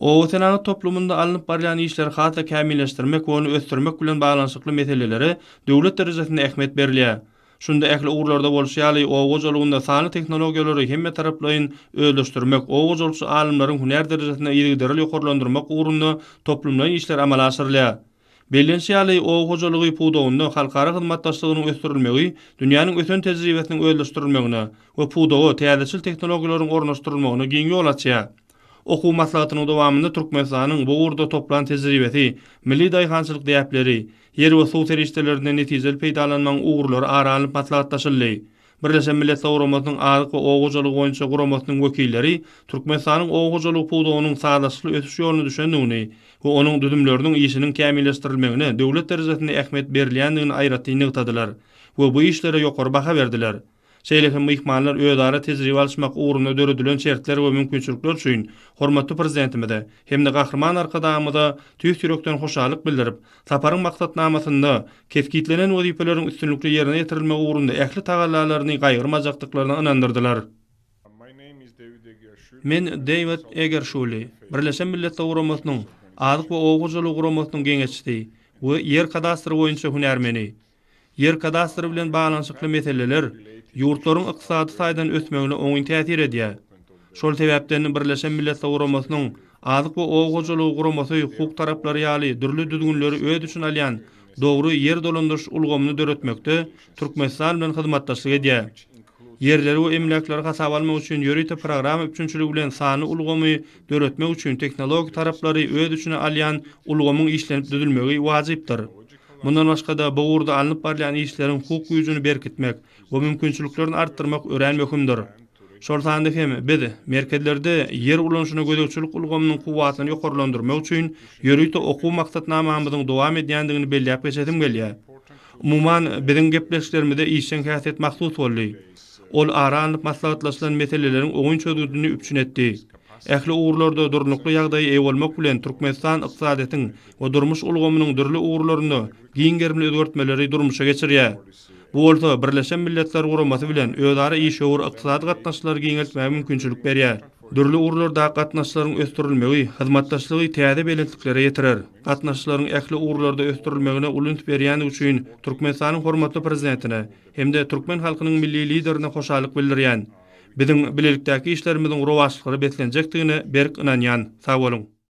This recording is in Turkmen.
O Senat toplumunda alınıp barýan işleri hata kämilleşdirmek we onu ösdürmek bilen baglanyşykly meseleleri döwlet derejesinde ähmiýet berilýär. Şunda ähli ugrlarda bolýaly o gojulugunda sany teknologiýalary hemme taraplaryň özleşdirmek, o gojulçy alymlaryň huner derejesinde ýigderil ýokarlandyrmak ugrunda toplumlaryň işler amala aşyrylýar. Bellenşýaly o gojulugy puwdawynda halkara hyzmatdaşlygynyň ösdürilmegi, dünýäniň ösen tejribesiniň özleşdirilmegine we puwdawy täzeçil teknologiýalaryň ornaşdyrylygyna giň ýol açýar. Okuw maslahatynyň dowamında Türkmenistanyň bu urda toplan tejribesi, milli daýhançylyk diýäpleri, yer we suw terişdelerinde netijeli peýdalanmaň ugrulary aranyp maslahatdaşyldy. Birleşen Milletler Guramasynyň adyk we ogujalyk boýunça guramasynyň wekilleri Türkmenistanyň ogujalyk puwdawynyň sağlaşykly ötüş ýoluny düşünýärni we onuň düdümleriniň işiniň kämilleşdirilmegine döwlet derejesinde ähmiýet berilýändigini aýratdygyny ýytadylar we bu işlere ýokary baha berdiler. Şeýlehem mehmanlar öýdara tejribe alşmak ugruna döredilen şertler we mümkinçilikler üçin hormatly prezidentimide hemde gahrman arkadamyda tüýs ýürekden hoşalyk bildirip, saparyň maksatnamasynda keskitlenen wezipeleriň üstünlükli ýerine ýetirilmegi ugrunda ähli tagallalaryny gaýrymajakdyklaryna inandyrdylar. Men David Egershuli, Birleşen Milletler Guramasynyň adyk we ogujalyk guramasynyň geňeççisi we yer kadastry boýunça hünärmeni. Yer kadastry bilen baglanyşykly meseleler ýurtlaryň ykdysady saýdan ösmegine oňy täsir edýär. Şol sebäpden Birleşen Milletler Guramasynyň adyk we ogujalyk guramasy hukuk taraplary ýaly dürli düzgünleri öz üçin alýan dogry yer dolandyryş ulgamyny döretmekde Türkmenistan bilen hyzmatdaşlyk edýär. Yerleri we emlakları hasaba almak üçin ýörüýte program üçinçiligi bilen sany ulgamy döretmek üçin teknologik taraplary öz üçin alýan ulgamyň işlenip düzülmegi wajypdyr. Mundan başga da bu urda alınıp barýan işleriň hukuk güýjüni berkitmek we mümkinçiliklerini artdyrmak örenmekimdir. Şol sanda hem biz merkezlerde yer ulanşyna gödekçilik ulgamynyň kuwwatyny ýokarlandyrmak üçin ýörüýte okuw maksatnamamyzyň dowam edýändigini belläp geçedim gelýär. Umuman biziň gepleşiklerimizde işen häsiýet mahsus boldy. Ol aranyp maslahatlaşylan meselelerin oňun çözüldüğünü üpçün etdi. Ähli ugrlarda durnukly ýagdaý eý bolmak bilen Türkmenistan ykdysadynyň we durmuş ulgamynyň dürli ugrlarynda giň germli özgertmeleri durmuşa geçirýär. Bu bolsa Birleşen Milletler Guramasy bilen özara işöwür ykdysady gatnaşyklary giňeltmäge mümkinçilik berýär. Dürli ugrlarda gatnaşyklaryň ösdürilmegi hyzmatdaşlygy täze belentliklere ýetirer. Gatnaşyklaryň ähli ugrlarda ösdürilmegine ulunç berýän üçin Türkmenistanyň hormatly prezidentine hemde türkmen halkynyň milli liderine hoşalyk bildirýän. Biziň bilelikdäki işlerimiziň rowaşlyklary beslenjekdigine berk inanýan. Sag bolun.